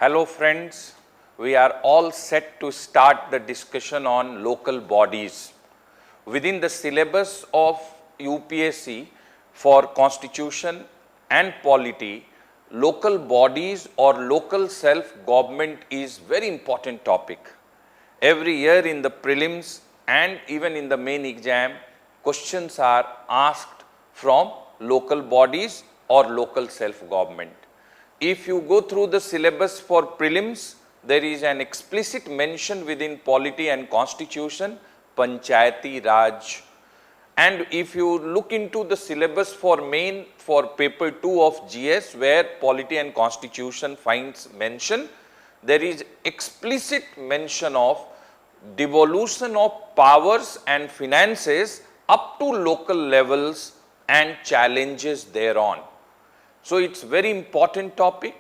Hello friends, we are all set to start the discussion on local bodies. Within the syllabus of UPSC for Constitution and Polity, local bodies or local self-government is very important topic. Every year in the prelims and even in the main exam, questions are asked from local bodies or local self-government. If you go through the syllabus for prelims, there is an explicit mention within Polity and Constitution, Panchayati Raj. And if you look into the syllabus for main for paper 2 of GS, where Polity and Constitution finds mention, there is explicit mention of devolution of powers and finances up to local levels and challenges thereon. So it's very important topic,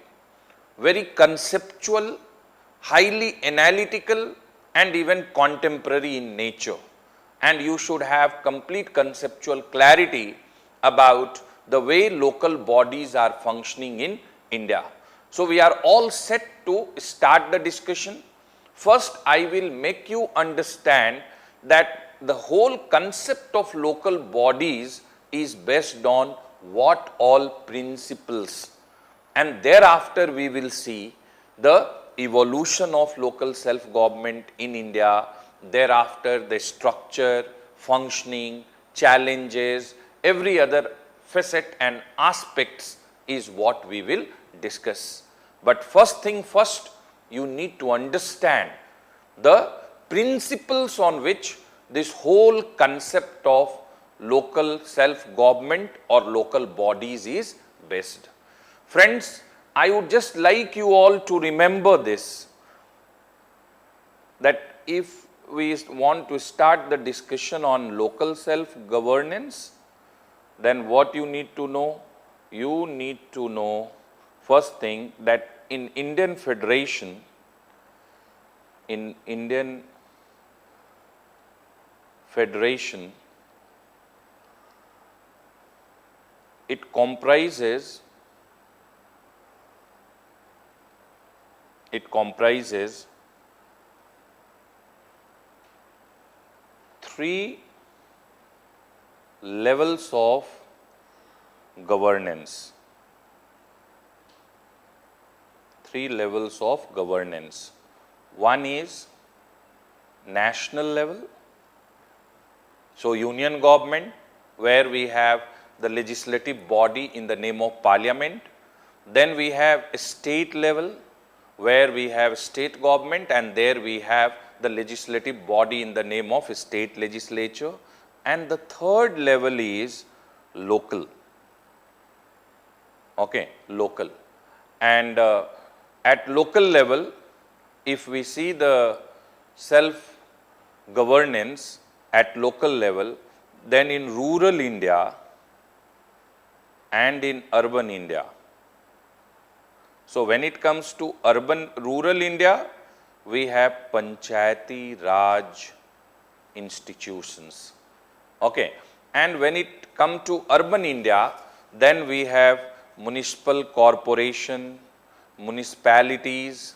very conceptual, highly analytical and even contemporary in nature. And you should have complete conceptual clarity about the way local bodies are functioning in India. So we are all set to start the discussion. First, I will make you understand that the whole concept of local bodies is based on what all principles, and thereafter we will see the evolution of local self-government in India, thereafter the structure, functioning, challenges, every other facet and aspects is what we will discuss. But first thing first, you need to understand the principles on which this whole concept of local self-government or local bodies is based. Friends, I would just like you all to remember this, that if we want to start the discussion on local self-governance, then what you need to know? You need to know first thing that in Indian Federation, it comprises three levels of governance. One is national level, so union government, where we have the legislative body in the name of parliament. Then we have a state level, where we have state government, and there we have the legislative body in the name of state legislature. And the third level is local. Okay, local. And at local level, if we see the self-governance at local level, then in rural India and in urban India. So when it comes to rural India, we have Panchayati Raj institutions. Okay. And when it comes to urban India, then we have municipal corporation, municipalities,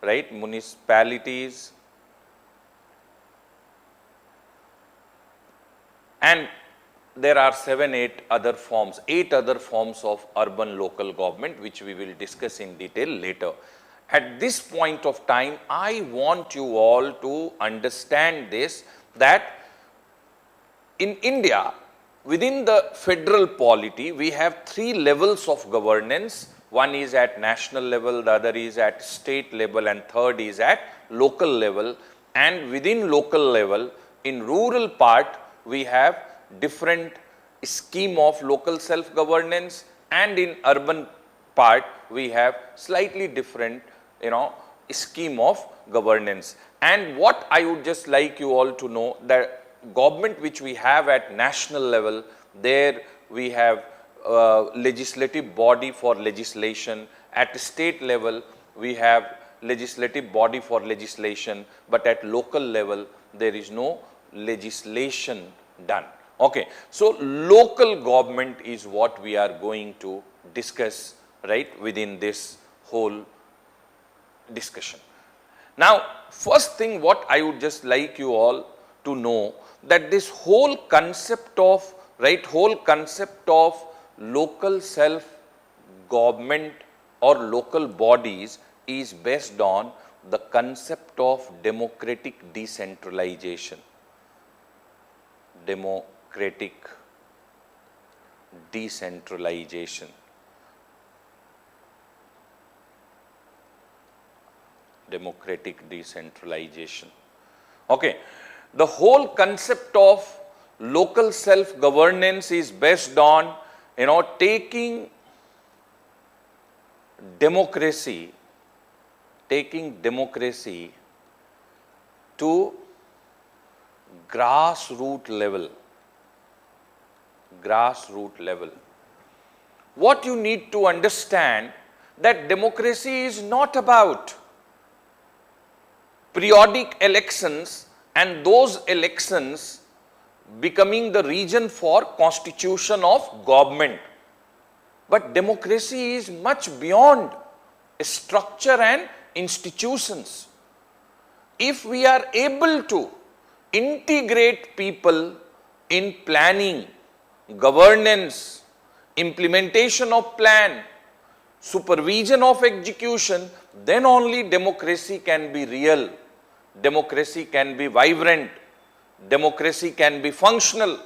right? Municipalities. And there are 8 other forms of urban local government, which we will discuss in detail later. At this point of time, I want you all to understand this, that in India, within the federal polity, we have 3 levels of governance. One is at national level, the other is at state level, and third is at local level. And within local level, in rural part, we have different scheme of local self-governance, and in urban part we have slightly different scheme of governance. And what I would just like you all to know, that government which we have at national level, there we have legislative body for legislation. At state level we have legislative body for legislation, but at local level there is no legislation done. Okay. So local government is what we are going to discuss, right, within this whole discussion. Now, first thing what I would just like you all to know, that this whole concept of, local self government or local bodies is based on the concept of democratic decentralization. Democratic decentralization. Democratic decentralization. Okay. The whole concept of local self-governance is based on, taking democracy to grassroots level. What you need to understand, that democracy is not about periodic elections and those elections becoming the reason for constitution of government. But democracy is much beyond structure and institutions. If we are able to integrate people in planning, governance, implementation of plan, supervision of execution, then only democracy can be real, democracy can be vibrant, democracy can be functional,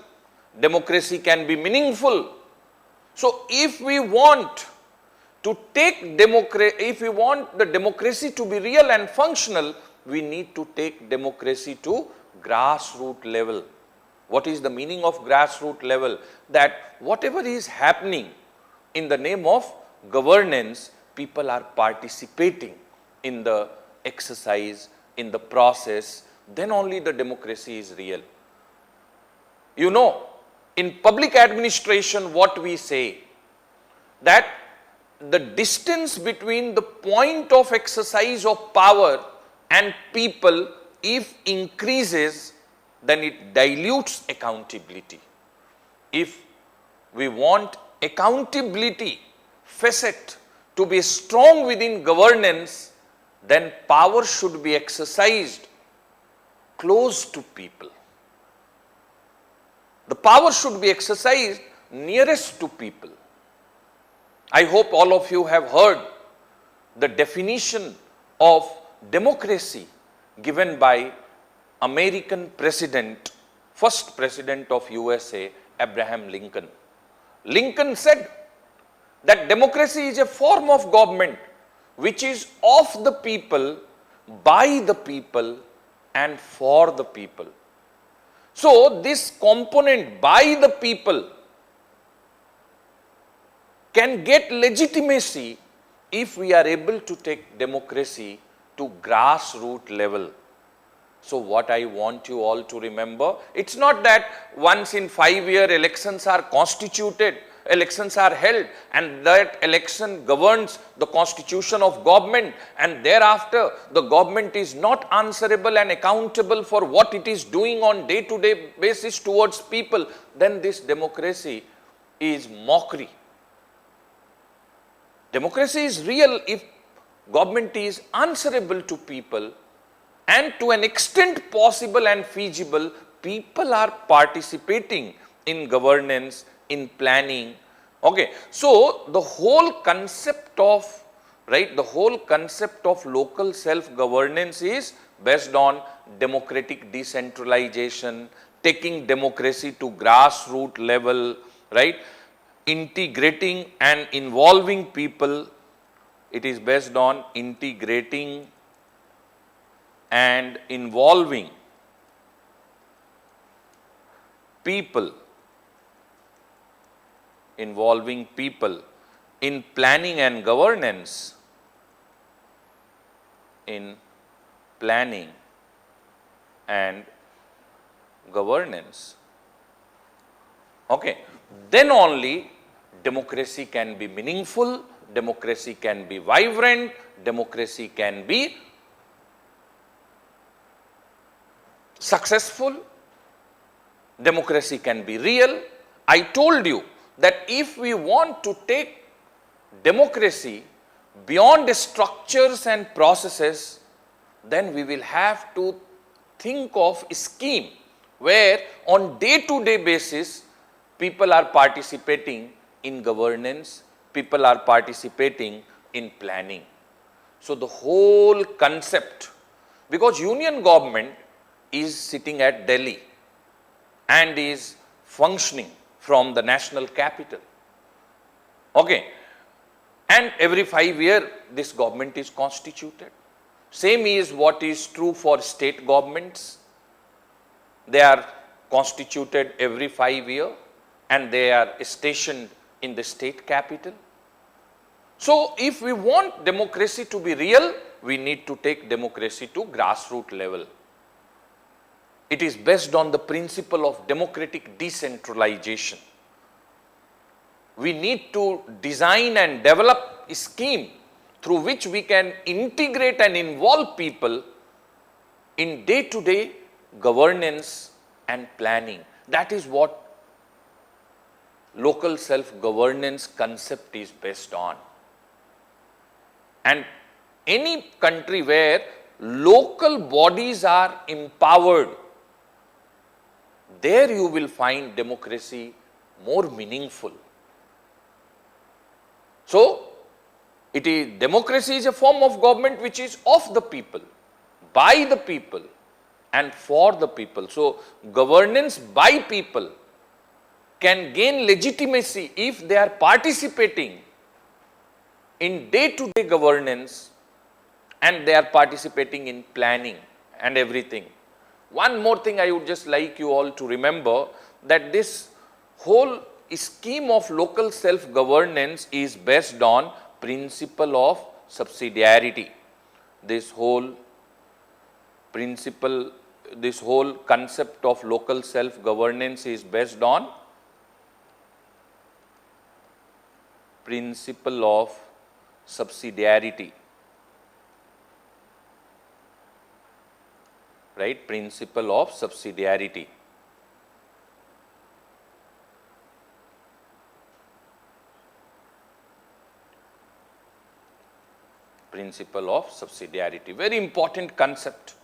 democracy can be meaningful. So if we want to take if we want the democracy to be real and functional, we need to take democracy to grassroots level. What is the meaning of grassroots level? That whatever is happening in the name of governance, people are participating in the exercise, in the process, then only the democracy is real. In public administration, what we say, that the distance between the point of exercise of power and people, if increases, then it dilutes accountability. If we want accountability facet to be strong within governance, then power should be exercised close to people. The power should be exercised nearest to people. I hope all of you have heard the definition of democracy given by American president, first president of USA, Abraham Lincoln. Lincoln said that democracy is a form of government which is of the people, by the people, and for the people. So this component, by the people, can get legitimacy if we are able to take democracy to grassroots level. So what I want you all to remember, it's not that once in 5-year elections are constituted, elections are held, and that election governs the constitution of government, and thereafter the government is not answerable and accountable for what it is doing on day-to-day basis towards people, then this democracy is mockery. Democracy is real if government is answerable to people, and to an extent possible and feasible, people are participating in governance, in planning. Okay, so the whole concept of, local self-governance is based on democratic decentralization, taking democracy to grassroots level, integrating and involving people. It is based on integrating and involving people, in planning and governance, in planning and governance. Okay, then only democracy can be meaningful, democracy can be vibrant, democracy can be successful, democracy can be real. I told you that if we want to take democracy beyond structures and processes, then we will have to think of a scheme where on day-to-day basis people are participating in governance, people are participating in planning. So the whole concept, because union government is sitting at Delhi and is functioning from the national capital. Okay. And every 5 years this government is constituted. Same is what is true for state governments. They are constituted every 5 years and they are stationed in the state capital. So if we want democracy to be real, we need to take democracy to grassroots level. It is based on the principle of democratic decentralization. We need to design and develop a scheme through which we can integrate and involve people in day-to-day governance and planning. That is what local self-governance concept is based on. And any country where local bodies are empowered, there you will find democracy more meaningful. So, democracy is a form of government which is of the people, by the people and for the people. So, governance by people can gain legitimacy if they are participating in day-to-day governance and they are participating in planning and everything. One more thing I would just like you all to remember, that this whole scheme of local self-governance is based on principle of subsidiarity. This whole principle, this whole concept of local self-governance is based on principle of subsidiarity, right? Principle of subsidiarity. Principle of subsidiarity, very important concept.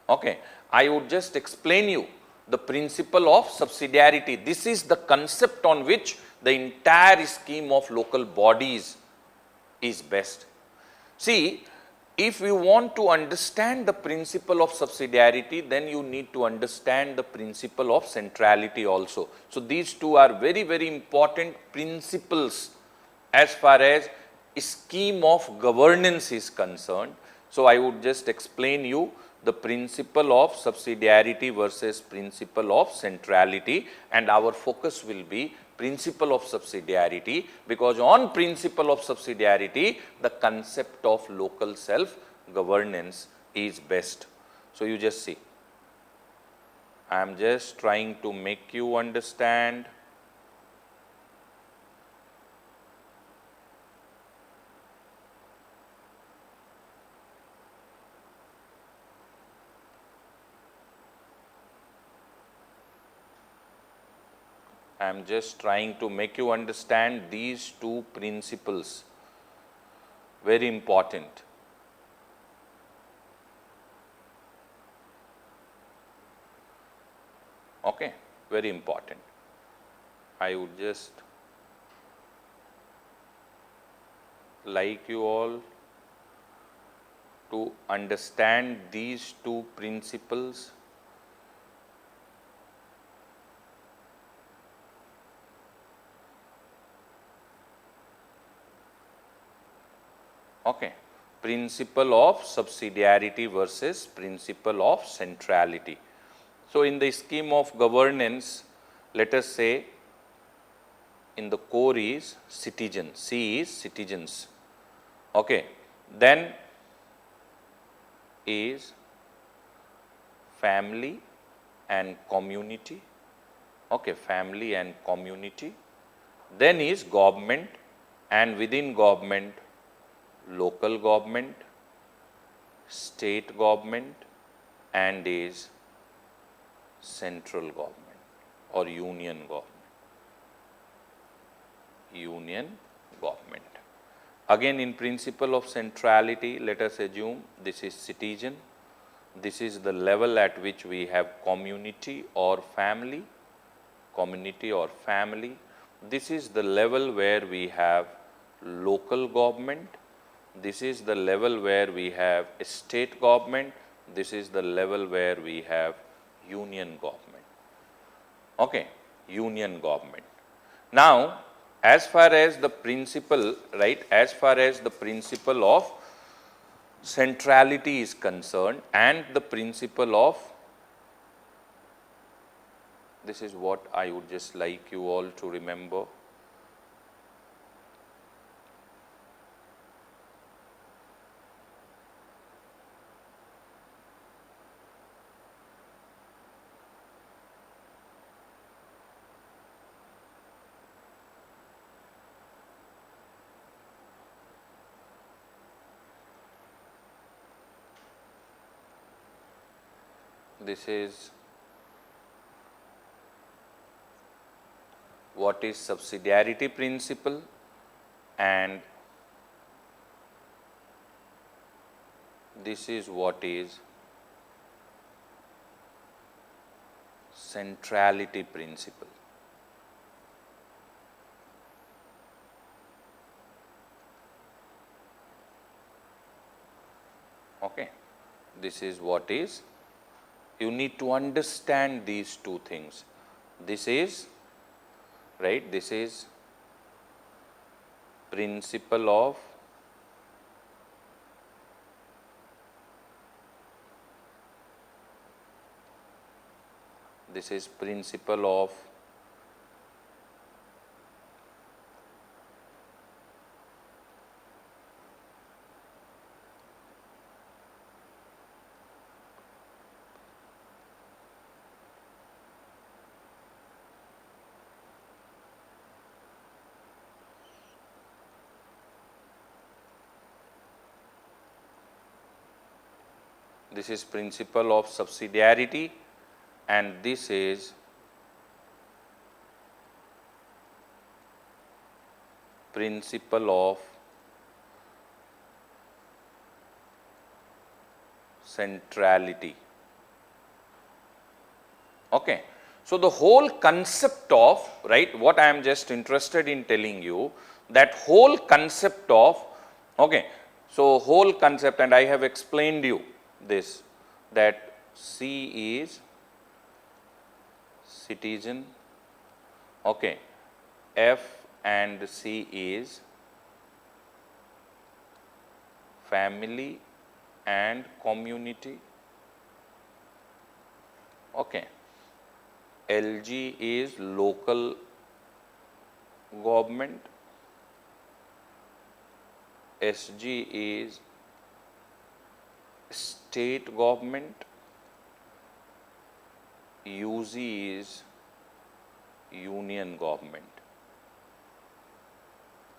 Okay, I would just explain you the principle of subsidiarity. This is the concept on which the entire scheme of local bodies is based. See, if you want to understand the principle of subsidiarity, then you need to understand the principle of centrality also. So these two are very, very important principles as far as scheme of governance is concerned. So I would just explain you the principle of subsidiarity versus principle of centrality, and our focus will be principle of subsidiarity, because on principle of subsidiarity the concept of local self governance is best. So you just see, I am just trying to make you understand. I am just trying to make you understand these two principles, very important. Okay, very important. I would just like you all to understand these two principles. Okay, principle of subsidiarity versus principle of centrality. So in the scheme of governance, let us say in the core is citizen, C is citizens. Okay, then is family and community. Okay, family and community. Then is government, and within government local government, state government, and is central government or union government. Union government. Again, in principle of centrality, let us assume this is citizen. This is the level at which we have community or family. This is the level where we have local government. This is the level where we have state government. This is the level where we have union government. Okay, union government. Now, as far as the principle, right, as far as the principle of centrality is concerned and the principle of, this is what I would just like you all to remember. This is what is subsidiarity principle, and this is what is centrality principle. Okay, this is what is. You need to understand these two things. This is, right, this is principle of subsidiarity, and this is principle of centrality. Okay. So, the whole concept of, right, what I am just interested in telling you, that whole concept of, okay, so whole concept, and I have explained you this, that C is citizen, okay, F and C is family and community, okay, LG is local government, SG is state government, UG is union government.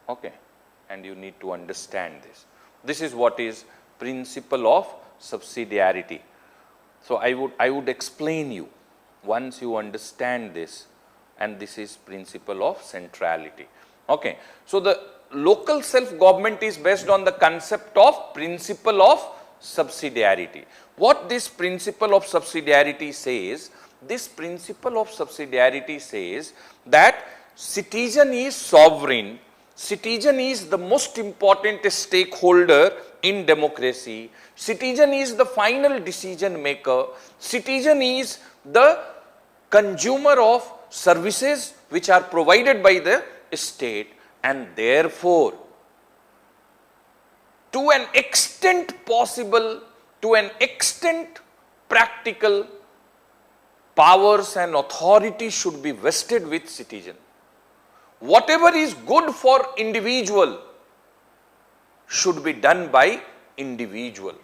Okay, and you need to understand this. This is what is principle of subsidiarity. So I would explain you once you understand this, and this is principle of centrality. Okay, so the local self-government is based on the concept of principle of subsidiarity. What this principle of subsidiarity says, this principle of subsidiarity says that citizen is sovereign, citizen is the most important stakeholder in democracy, citizen is the final decision maker, citizen is the consumer of services which are provided by the state, and therefore, to an extent possible, to an extent practical, powers and authority should be vested with citizen. Whatever is good for individual should be done by individual,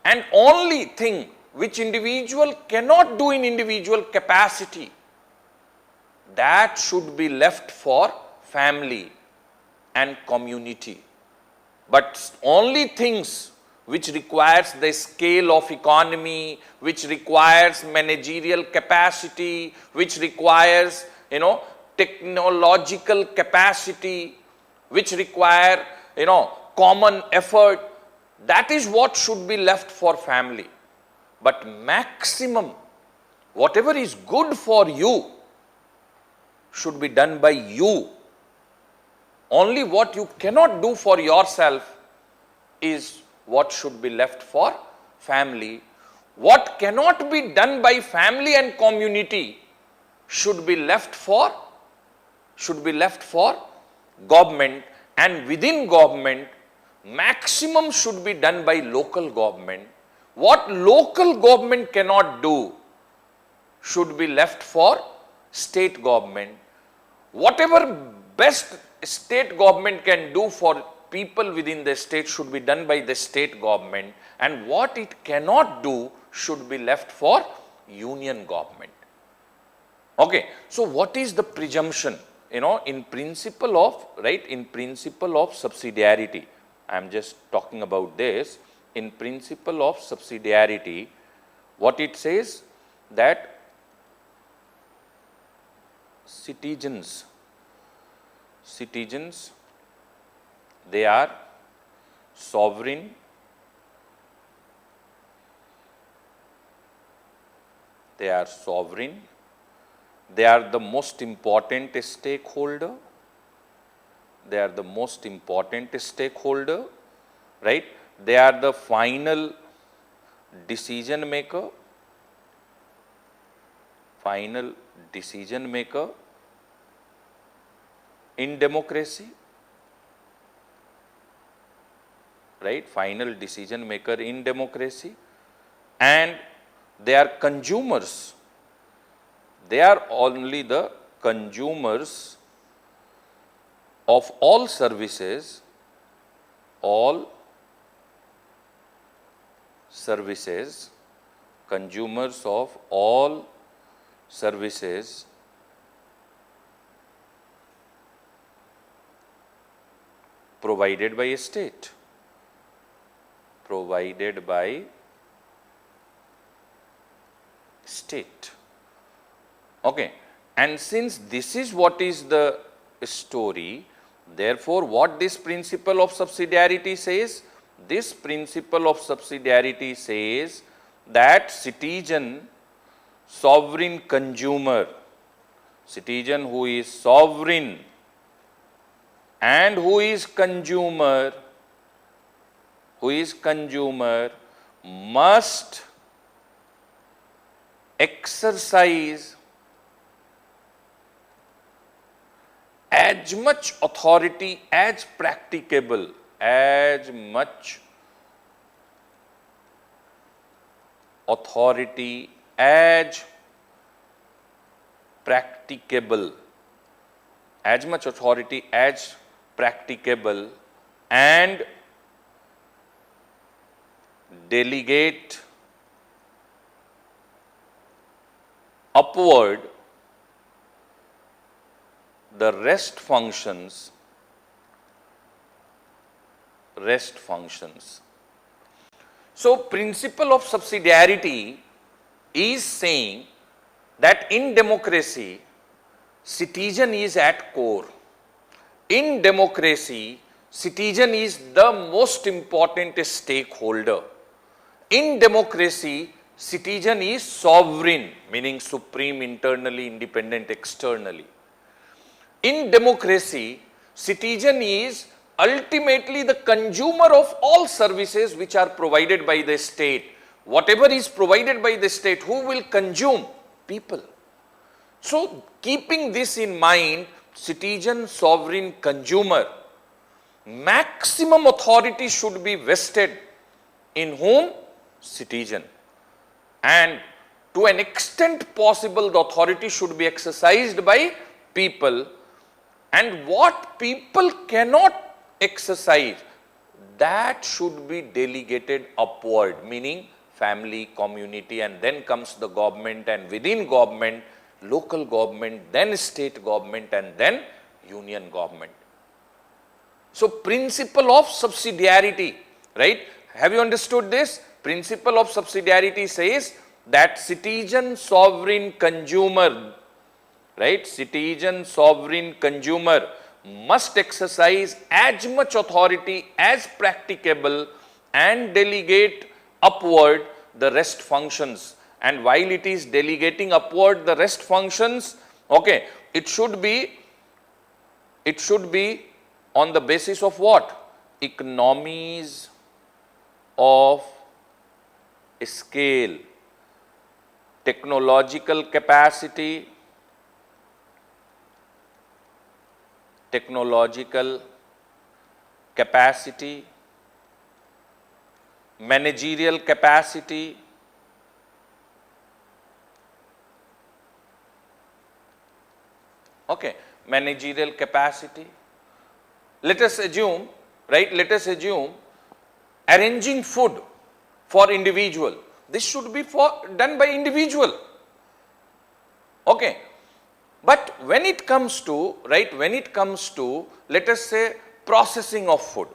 and only thing which individual cannot do in individual capacity, that should be left for family and community. But only things which requires the scale of economy, which requires managerial capacity, which requires, technological capacity, which require, common effort, that is what should be left for family. But maximum, whatever is good for you, should be done by you. Only what you cannot do for yourself is what should be left for family. What cannot be done by family and community should be left for government, and within government maximum should be done by local government. What local government cannot do should be left for state government. Whatever best state government can do for people within the state should be done by the state government, and what it cannot do should be left for union government. Okay, so what is the presumption, in principle of subsidiarity? I am just talking about this. In principle of subsidiarity, what it says, that citizens, they are sovereign, they are the most important stakeholder, right? They are the final decision maker, in democracy, right? Final decision maker in democracy. And they are consumers. They are only the consumers of all services, consumers of all services provided by a state. Okay, and since this is what is the story, therefore what this principle of subsidiarity says? This principle of subsidiarity says that citizen, sovereign consumer, citizen who is sovereign and who is consumer must exercise as much authority as practicable, as much authority as practicable, and delegate upward the rest functions. So principle of subsidiarity is saying that in democracy, citizen is at core. In democracy, citizen is the most important stakeholder. In democracy, citizen is sovereign, meaning supreme internally, independent externally. In democracy, citizen is ultimately the consumer of all services which are provided by the state. Whatever is provided by the state, who will consume? People. So, keeping this in mind, citizen, sovereign, consumer, maximum authority should be vested in whom? Citizen. And to an extent possible, the authority should be exercised by people. And what people cannot exercise, that should be delegated upward, meaning family, community, and then comes the government, and within government, local government, then state government, and then union government. So principle of subsidiarity, right? Have you understood this? Principle of subsidiarity says that citizen, sovereign, consumer, right? Citizen, sovereign, consumer must exercise as much authority as practicable and delegate upward the rest functions. And while it is delegating upward the rest functions, okay, it should be on the basis of what? Economies of scale, technological capacity, managerial capacity, okay, managerial capacity. Let us assume, right, let us assume arranging food for individual. This should be done by individual. Okay. But when it comes to, right, when it comes to, let us say, processing of food,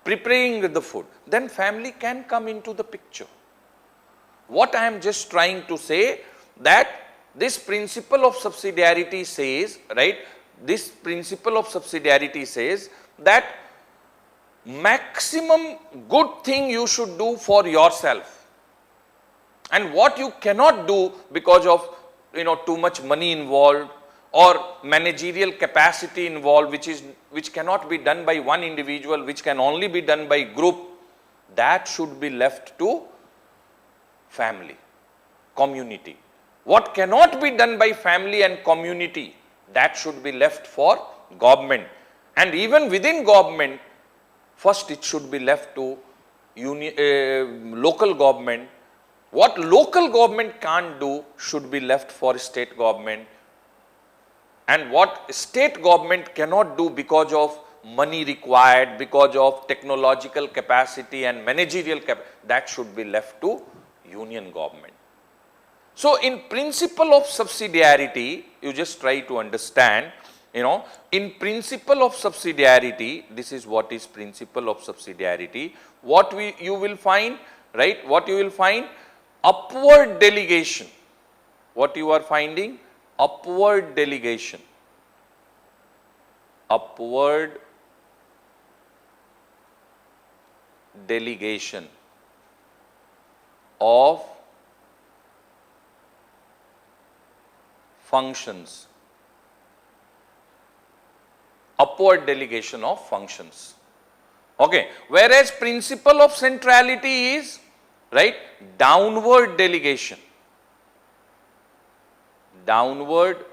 preparing the food, then family can come into the picture. What I am just trying to say, that this principle of subsidiarity says, right, this principle of subsidiarity says that maximum good thing you should do for yourself, and what you cannot do because of too much money involved or managerial capacity involved, which cannot be done by one individual, which can only be done by group, that should be left to family, community. What cannot be done by family and community, that should be left for government. And even within government, first it should be left to local government. What local government can't do should be left for state government, and what state government cannot do because of money required, because of technological capacity and managerial capacity, that should be left to union government. So in principle of subsidiarity, you just try to understand, in principle of subsidiarity, this is what is principle of subsidiarity. You will find, right, what you will find? Upward delegation. What you are finding? Upward delegation. Upward delegation of functions. Upward delegation of functions. Okay. Whereas principle of centrality is, right, downward delegation. Downward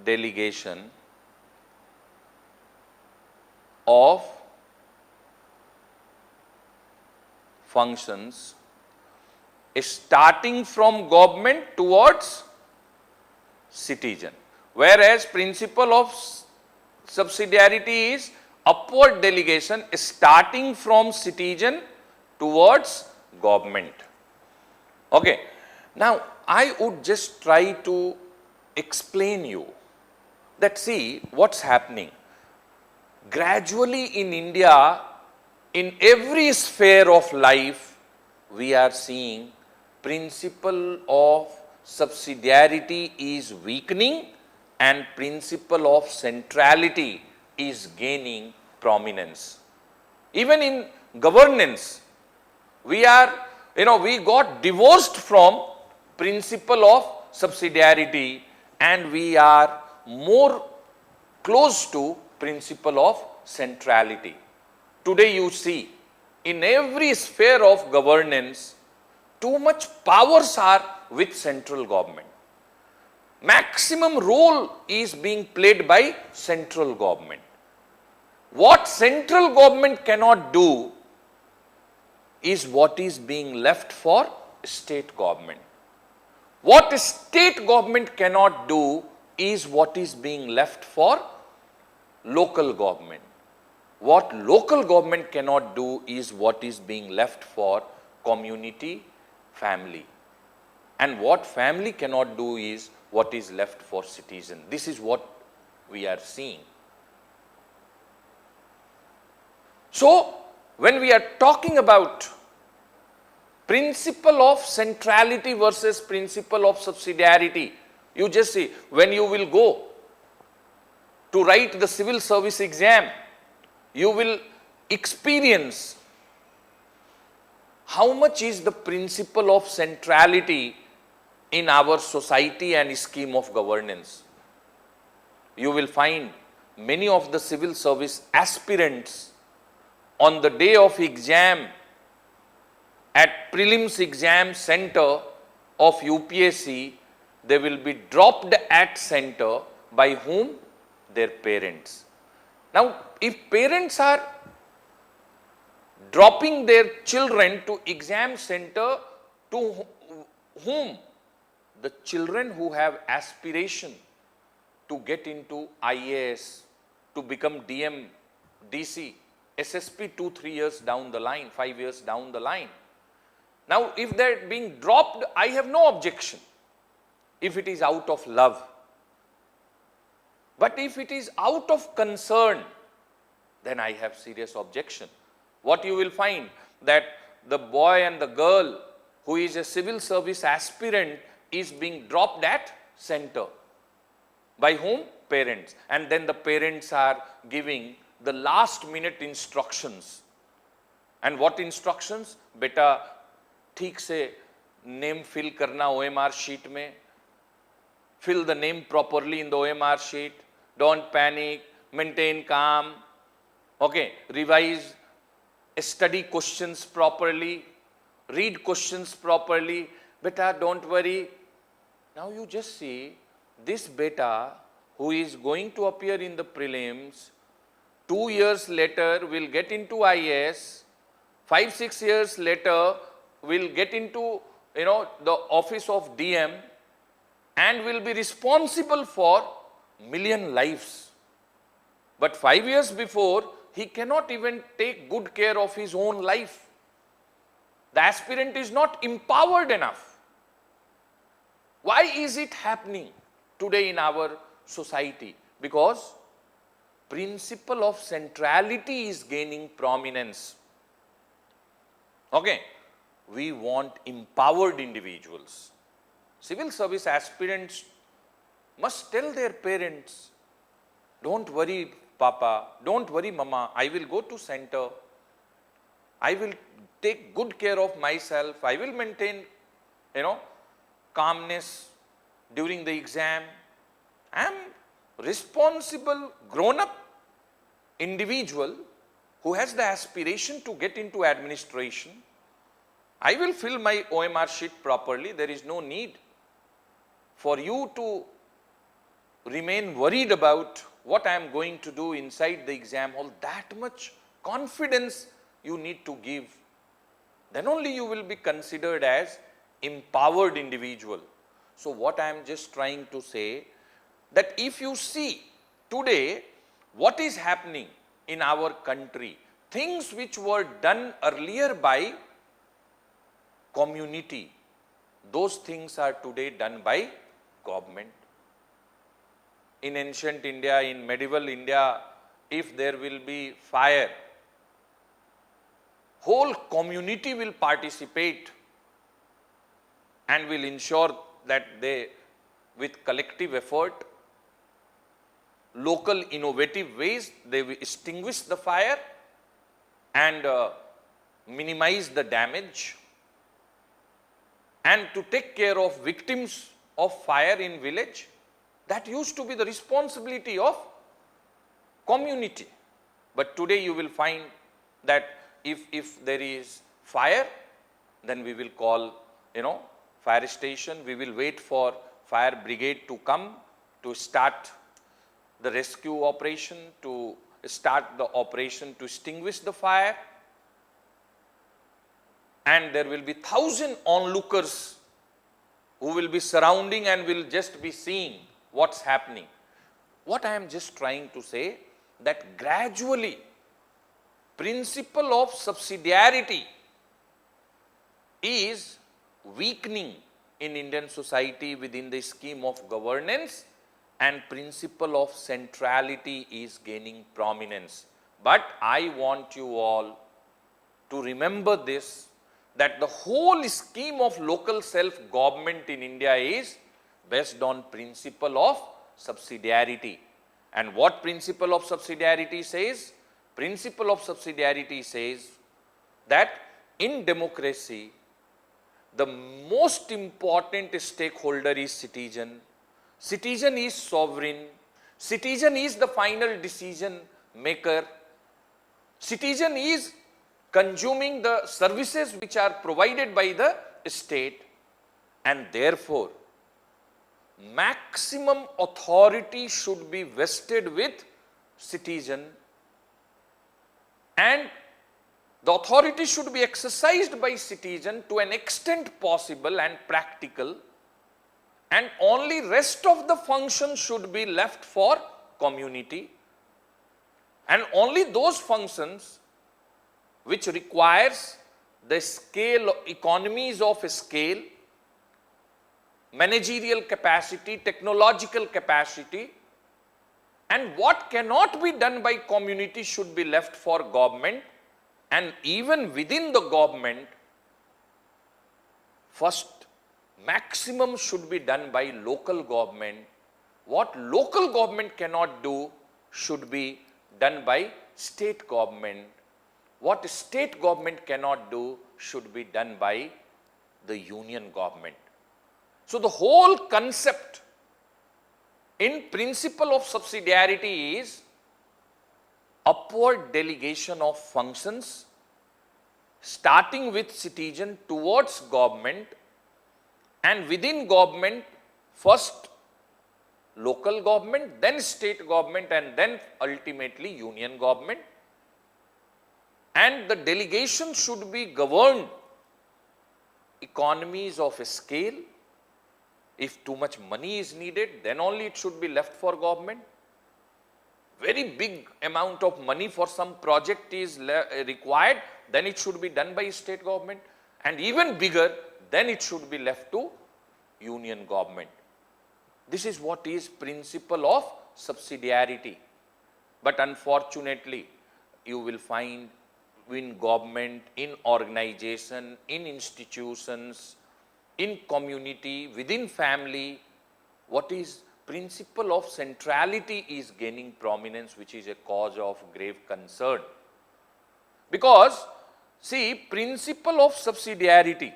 delegation of functions starting from government towards citizen. Whereas principle of subsidiarity is upward delegation starting from citizen towards government. Okay. Now, I would just try to explain you that, see what's happening. Gradually in India, in every sphere of life, we are seeing principle of subsidiarity is weakening and principle of centrality is gaining prominence. Even in governance, we got divorced from principle of subsidiarity and we are more close to principle of centrality. Today you see in every sphere of governance, too much powers are with central government. Maximum role is being played by central government. What central government cannot do is what is being left for state government. What state government cannot do is what is being left for local government. What local government cannot do is what is being left for community, family. And what family cannot do is what is left for citizen. This is what we are seeing. So, when we are talking about principle of centrality versus principle of subsidiarity, you just see, when you will go to write the civil service exam, you will experience how much is the principle of centrality in our society and scheme of governance. You will find many of the civil service aspirants on the day of exam at prelims exam center of UPSC, they will be dropped at center by whom? Their parents. Now, if parents are dropping their children to exam center, to whom? The children who have aspiration to get into IAS, to become DM, DC, SSP 2-3 years down the line, 5 years down the line. Now, if they're being dropped, I have no objection if it is out of love. But if it is out of concern, then I have serious objection. What you will find, that the boy and the girl who is a civil service aspirant is being dropped at center. By whom? Parents. And then the parents are giving the last minute instructions. And what instructions? Beta, ठीक से name fill करना OMR sheet में. Fill the name properly in the OMR sheet. Don't panic. Maintain calm. Okay. Revise. Study questions properly. Read questions properly. Beta, don't worry. Now you just see this beta who is going to appear in the prelims, 2 years later will get into IAS, 5-6 years later will get into the office of DM and will be responsible for million lives. But 5 years before, he cannot even take good care of his own life. The aspirant is not empowered enough. Why is it happening today in our society? Because principle of centrality is gaining prominence. Okay, we want empowered individuals. Civil service aspirants must tell their parents, don't worry Papa, don't worry Mama, I will go to center. I will take good care of myself. I will maintain, calmness during the exam. I am responsible, grown-up individual who has the aspiration to get into administration. I will fill my OMR sheet properly. There is no need for you to remain worried about what I am going to do inside the exam hall. That much confidence you need to give. Then only you will be considered as empowered individual. So what I am just trying to say, that if you see today what is happening in our country, things which were done earlier by community, those things are today done by government. In ancient India, in medieval India, if there will be fire, whole community will participate and will ensure that they, with collective effort, local innovative ways, they will extinguish the fire and minimize the damage. And to take care of victims of fire in village, that used to be the responsibility of community. But today you will find that if there is fire, then we will call, fire station. We will wait for fire brigade to come to start the rescue operation, to start the operation to extinguish the fire. And there will be 1,000 onlookers who will be surrounding and will just be seeing what's happening. What I am just trying to say, that gradually principle of subsidiarity is weakening in Indian society within the scheme of governance, and principle of centrality is gaining prominence. But I want you all to remember this, that the whole scheme of local self-government in India is based on principle of subsidiarity. And what principle of subsidiarity says? Principle of subsidiarity says that in democracy, the most important stakeholder is citizen. Citizen is sovereign. Citizen is the final decision maker. Citizen is consuming the services which are provided by the state, and therefore maximum authority should be vested with citizen, and the authority should be exercised by citizen to an extent possible and practical, and only rest of the functions should be left for community, and only those functions which requires the scale, economies of scale, managerial capacity, technological capacity, and what cannot be done by community should be left for government. And even within the government, first maximum should be done by local government. What local government cannot do should be done by state government. What state government cannot do should be done by the union government. So the whole concept in principle of subsidiarity is upward delegation of functions starting with citizen towards government, and within government first local government, then state government, and then ultimately union government. And the delegation should be governed economies of scale. If too much money is needed, then only it should be left for government. Very big amount of money for some project is required, then it should be done by state government, and even bigger, then it should be left to union government. This is what is principle of subsidiarity. But unfortunately, you will find in government, in organization, in institutions, in community, within family, what is principle of centrality is gaining prominence, which is a cause of grave concern. Because see, principle of subsidiarity,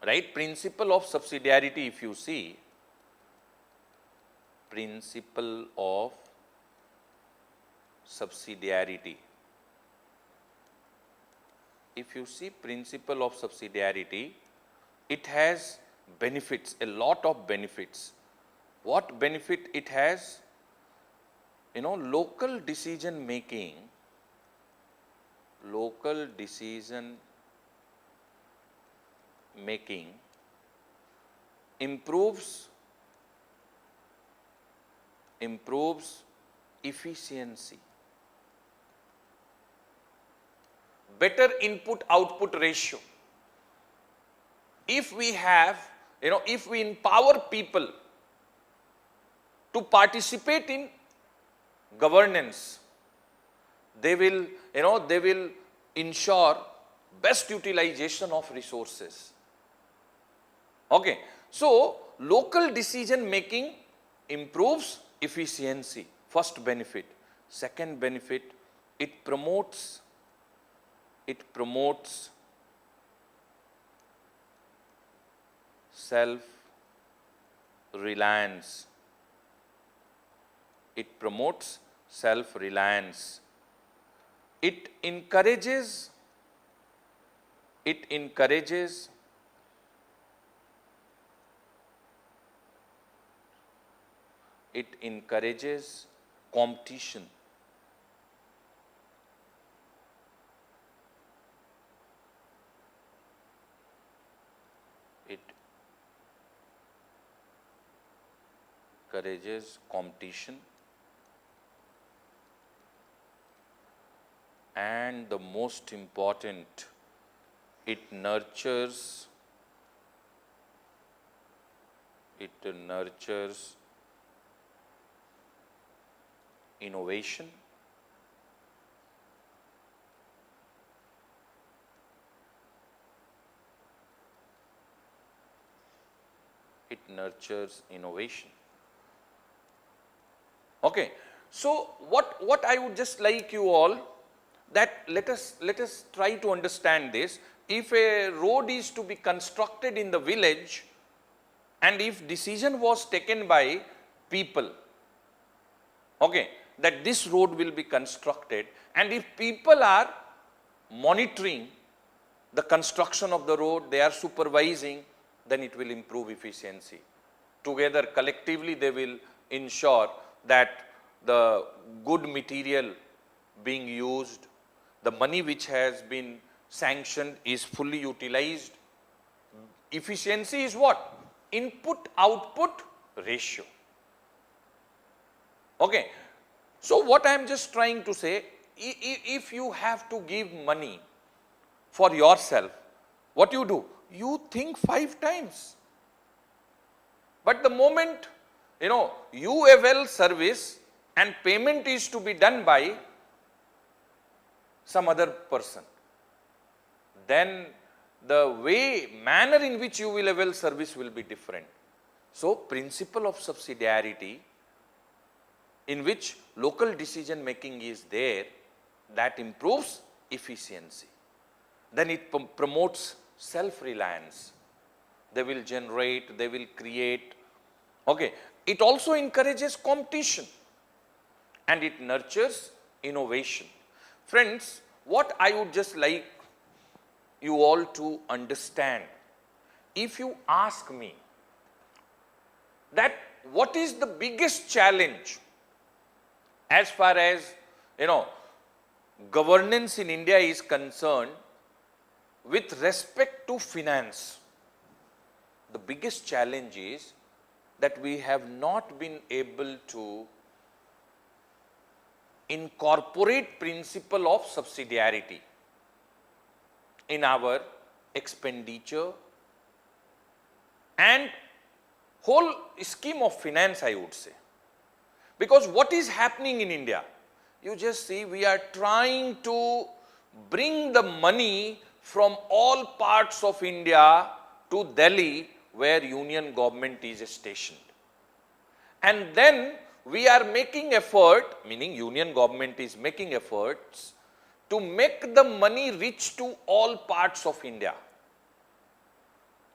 right? Principle of subsidiarity, if you see, principle of subsidiarity, if you see principle of subsidiarity, it has benefits, a lot of benefits. What benefit it has? Local decision making improves efficiency, better input output ratio. If we have, if we empower people to participate in governance, they will ensure best utilization of resources. Okay. So local decision making improves efficiency, first benefit. Second benefit, it promotes self-reliance. It promotes self-reliance. It encourages competition. It encourages competition. And the most important, it nurtures innovation. It nurtures innovation. Okay. So what I would just like you all, that let us try to understand this. If a road is to be constructed in the village, and if decision was taken by people, okay, that this road will be constructed, and if people are monitoring the construction of the road, they are supervising, then it will improve efficiency. Together, collectively, they will ensure that the good material being used, the money which has been sanctioned is fully utilized. Efficiency is what? Input-output ratio. Okay. So what I am just trying to say, if you have to give money for yourself, what you do? You think 5 times. But the moment, you avail service and payment is to be done by some other person, then the manner in which you will avail service will be different. So, principle of subsidiarity, in which local decision making is there, that improves efficiency. Then it promotes self-reliance. They will generate, they will create. Okay. It also encourages competition and it nurtures innovation. Friends, what I would just like you all to understand, if you ask me that what is the biggest challenge as far as governance in India is concerned with respect to finance, the biggest challenge is that we have not been able to incorporate principle of subsidiarity in our expenditure and whole scheme of finance, I would say. Because what is happening in India? You just see, we are trying to bring the money from all parts of India to Delhi, where union government is stationed. And then we are making effort, meaning union government is making efforts to make the money reach to all parts of India.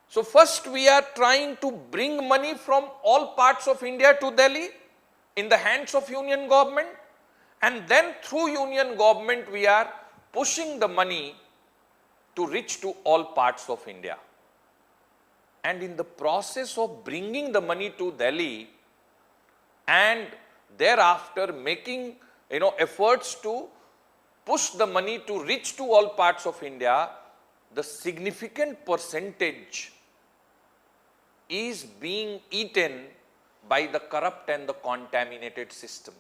So first we are trying to bring money from all parts of India to Delhi in the hands of union government, and then through union government we are pushing the money to reach to all parts of India. And in the process of bringing the money to Delhi and thereafter making efforts to push the money to reach to all parts of India, the significant percentage is being eaten by the corrupt and the contaminated system.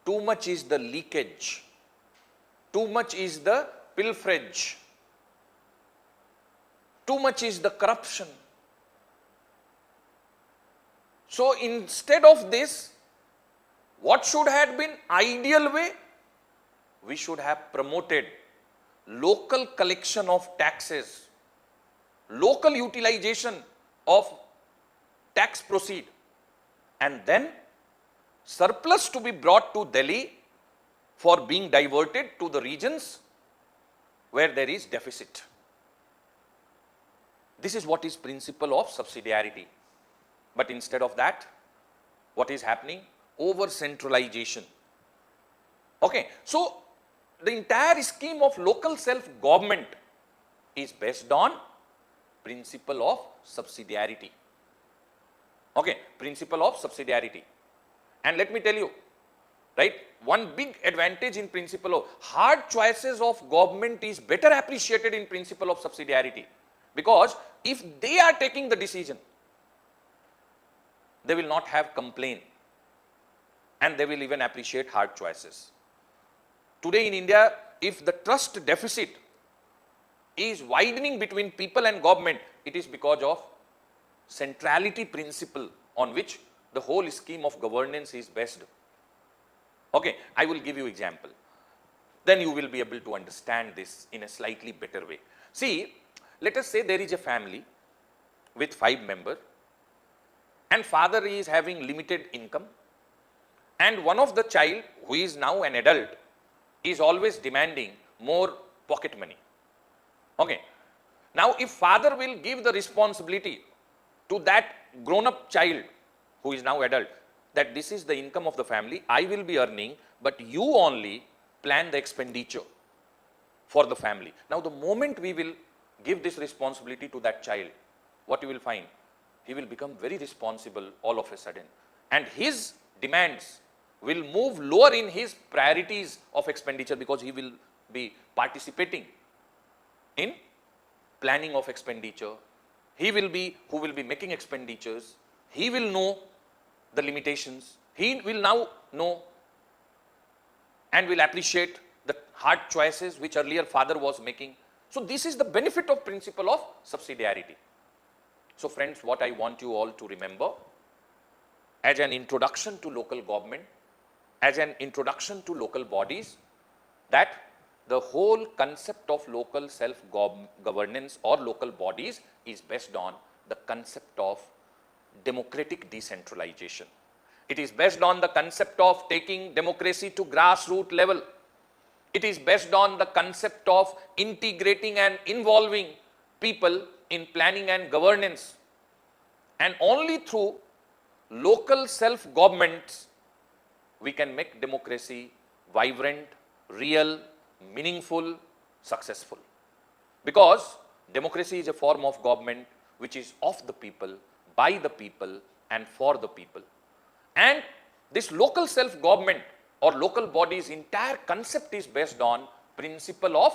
Too much is the leakage. Too much is the pilferage. Too much is the corruption. So instead of this, what should have been ideal way? We should have promoted local collection of taxes, local utilization of tax proceed, and then surplus to be brought to Delhi for being diverted to the regions where there is deficit. This is what is principle of subsidiarity. But instead of that, what is happening? Over centralization. Okay, so the entire scheme of local self-government is based on principle of subsidiarity. Okay, principle of subsidiarity. And let me tell you, right, one big advantage in principle of hard choices of government is better appreciated in principle of subsidiarity, because if they are taking the decision, they will not have complaint and they will even appreciate hard choices. Today in India, if the trust deficit is widening between people and government, it is because of centrality principle on which the whole scheme of governance is based. Okay, I will give you example. Then you will be able to understand this in a slightly better way. See, let us say there is a family with 5 members and father is having limited income And one of the child who is now an adult is always demanding more pocket money. Okay. Now, if father will give the responsibility to that grown-up child who is now adult, that this is the income of the family, I will be earning, but you only plan the expenditure for the family. Now, the moment we will give this responsibility to that child, what you will find? He will become very responsible all of a sudden. And his demands will move lower in his priorities of expenditure, because he will be participating in planning of expenditure. He will be who will be making expenditures. He will know the limitations. He will now know and will appreciate the hard choices which earlier father was making. So this is the benefit of principle of subsidiarity. So friends, what I want you all to remember as an introduction to local government, as an introduction to local bodies, that the whole concept of local self-governance or local bodies is based on the concept of democratic decentralization. It is based on the concept of taking democracy to grassroots level. It is based on the concept of integrating and involving people in planning and governance. And only through local self-governments we can make democracy vibrant, real, meaningful, successful. Because democracy is a form of government which is of the people, by the people, and for the people. And this local self-government or local body's entire concept is based on principle of